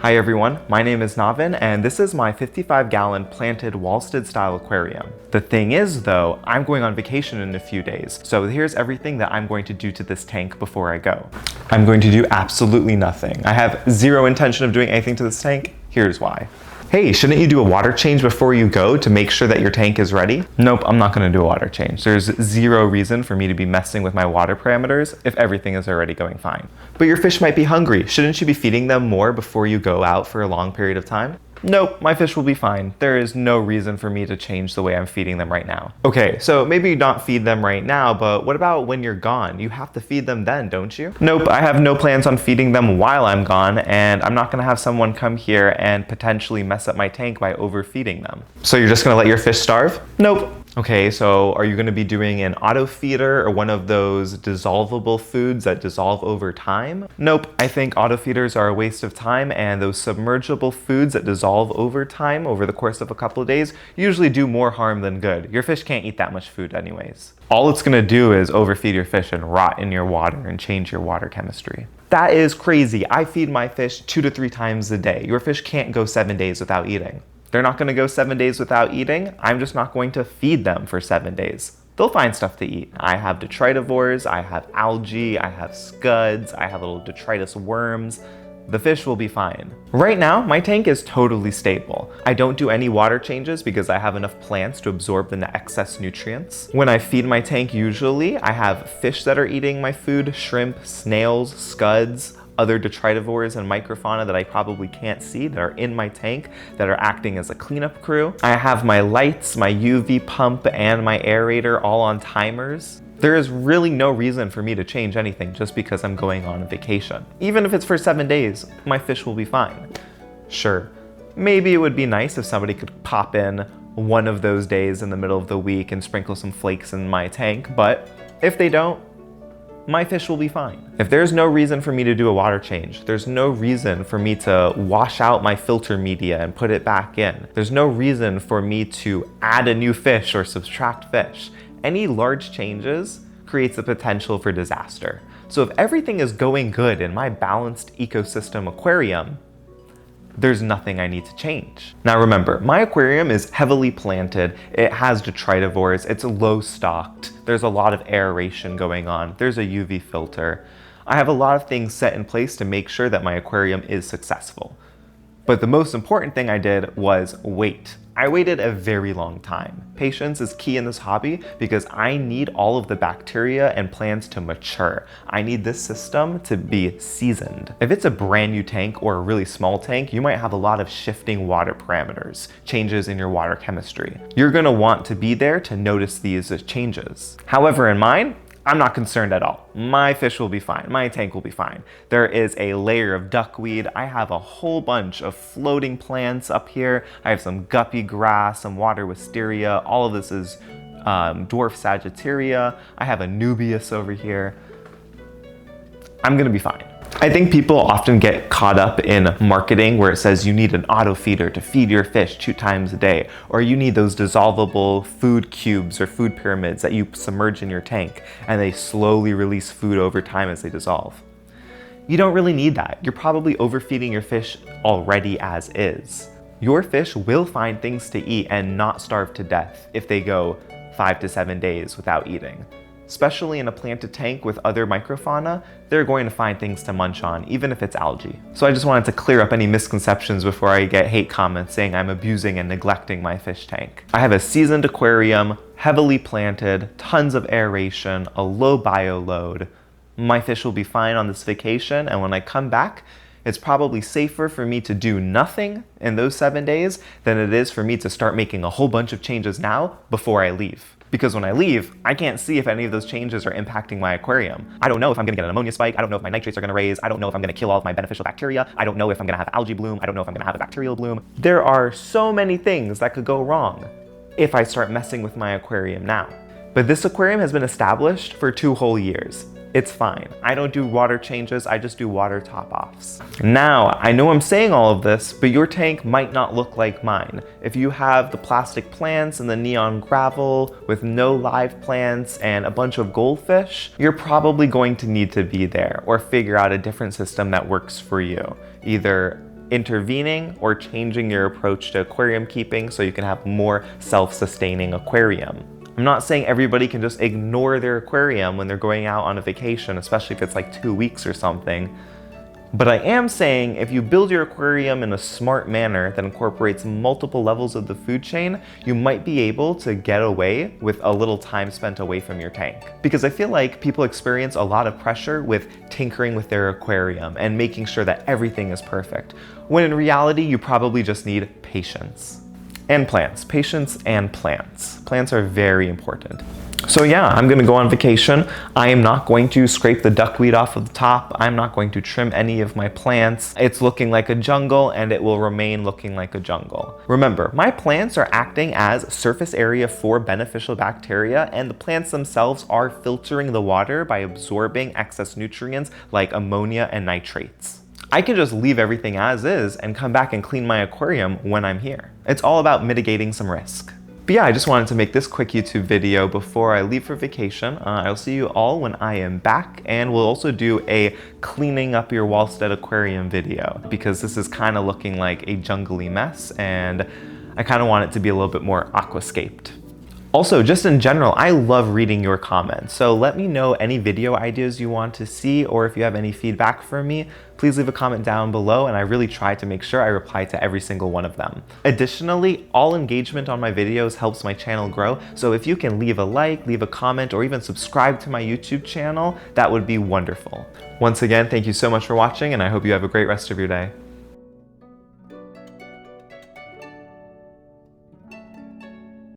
Hi everyone, my name is Navin and this is my 55-gallon planted WALSTAD style aquarium. The thing is though, I'm going on vacation in a few days, so here's everything that I'm going to do to this tank before I go. I'm going to do absolutely nothing. I have zero intention of doing anything to this tank. Here's why. Hey, shouldn't you do a water change before you go to make sure that your tank is ready? Nope, I'm not gonna do a water change. There's zero reason for me to be messing with my water parameters if everything is already going fine. But your fish might be hungry. Shouldn't you be feeding them more before you go out for a long period of time? Nope, my fish will be fine. There is no reason for me to change the way I'm feeding them right now. Okay, so maybe not feed them right now, but what about when you're gone? You have to feed them then, don't you? Nope, I have no plans on feeding them while I'm gone, and I'm not gonna have someone come here and potentially mess up my tank by overfeeding them. So you're just gonna let your fish starve? Nope. Okay, so are you gonna be doing an auto feeder or one of those dissolvable foods that dissolve over time? Nope, I think auto feeders are a waste of time, and those submergible foods that dissolve over time over the course of a couple of days usually do more harm than good. Your fish can't eat that much food anyways. All it's gonna do is overfeed your fish and rot in your water and change your water chemistry. That is crazy. I feed my fish 2 to 3 times a day. Your fish can't go 7 days without eating. They're not gonna go 7 days without eating. I'm just not going to feed them for 7 days. They'll find stuff to eat. I have detritivores, I have algae, I have scuds, I have little detritus worms. The fish will be fine. Right now, my tank is totally stable. I don't do any water changes because I have enough plants to absorb the excess nutrients. When I feed my tank, usually, I have fish that are eating my food, shrimp, snails, scuds, other detritivores and microfauna that I probably can't see that are in my tank that are acting as a cleanup crew. I have my lights, my UV pump, and my aerator all on timers. There is really no reason for me to change anything just because I'm going on a vacation. Even if it's for 7 days, my fish will be fine. Sure, maybe it would be nice if somebody could pop in one of those days in the middle of the week and sprinkle some flakes in my tank, but if they don't, my fish will be fine. If there's no reason for me to do a water change, there's no reason for me to wash out my filter media and put it back in. There's no reason for me to add a new fish or subtract fish. Any large changes creates the potential for disaster. So if everything is going good in my balanced ecosystem aquarium, there's nothing I need to change. Now remember, my aquarium is heavily planted, it has detritivores, it's low stocked, there's a lot of aeration going on, there's a UV filter. I have a lot of things set in place to make sure that my aquarium is successful. But the most important thing I did was wait. I waited a very long time. Patience is key in this hobby because I need all of the bacteria and plants to mature. I need this system to be seasoned. If it's a brand new tank or a really small tank, you might have a lot of shifting water parameters, changes in your water chemistry. You're gonna want to be there to notice these changes. However, in mine, I'm not concerned at all. My fish will be fine. My tank will be fine. There is a layer of duckweed. I have a whole bunch of floating plants up here. I have some guppy grass, some water wisteria. All of this is dwarf sagittaria. I have a nubius over here. I'm gonna be fine. I think people often get caught up in marketing where it says you need an auto feeder to feed your fish 2 times a day, or you need those dissolvable food cubes or food pyramids that you submerge in your tank and they slowly release food over time as they dissolve. You don't really need that. You're probably overfeeding your fish already as is. Your fish will find things to eat and not starve to death if they go 5 to 7 days without eating. Especially in a planted tank with other microfauna, they're going to find things to munch on, even if it's algae. So I just wanted to clear up any misconceptions before I get hate comments saying I'm abusing and neglecting my fish tank. I have a seasoned aquarium, heavily planted, tons of aeration, a low bio load. My fish will be fine on this vacation, and when I come back, it's probably safer for me to do nothing in those 7 days than it is for me to start making a whole bunch of changes now before I leave. Because when I leave, I can't see if any of those changes are impacting my aquarium. I don't know if I'm gonna get an ammonia spike. I don't know if my nitrates are gonna raise. I don't know if I'm gonna kill all of my beneficial bacteria. I don't know if I'm gonna have algae bloom. I don't know if I'm gonna have a bacterial bloom. There are so many things that could go wrong if I start messing with my aquarium now. But this aquarium has been established for 2 whole years. It's fine. I don't do water changes, I just do water top-offs. Now, I know I'm saying all of this, but your tank might not look like mine. If you have the plastic plants and the neon gravel with no live plants and a bunch of goldfish, you're probably going to need to be there or figure out a different system that works for you. Either intervening or changing your approach to aquarium keeping so you can have more self-sustaining aquarium. I'm not saying everybody can just ignore their aquarium when they're going out on a vacation, especially if it's like 2 weeks or something. But I am saying if you build your aquarium in a smart manner that incorporates multiple levels of the food chain, you might be able to get away with a little time spent away from your tank. Because I feel like people experience a lot of pressure with tinkering with their aquarium and making sure that everything is perfect, when in reality you probably just need patience. And plants. Patience and plants. Plants are very important. So yeah, I'm gonna go on vacation. I am not going to scrape the duckweed off of the top. I'm not going to trim any of my plants. It's looking like a jungle and it will remain looking like a jungle. Remember, my plants are acting as surface area for beneficial bacteria, and the plants themselves are filtering the water by absorbing excess nutrients like ammonia and nitrates. I can just leave everything as is and come back and clean my aquarium when I'm here. It's all about mitigating some risk. But yeah, I just wanted to make this quick YouTube video before I leave for vacation. I'll see you all when I am back, and we'll also do a cleaning up your WALSTAD aquarium video, because this is kind of looking like a jungly mess and I kind of want it to be a little bit more aquascaped. Also, just in general, I love reading your comments, so let me know any video ideas you want to see, or if you have any feedback for me, please leave a comment down below, and I really try to make sure I reply to every single one of them. Additionally, all engagement on my videos helps my channel grow, so if you can leave a like, leave a comment, or even subscribe to my YouTube channel, that would be wonderful. Once again, thank you so much for watching, and I hope you have a great rest of your day.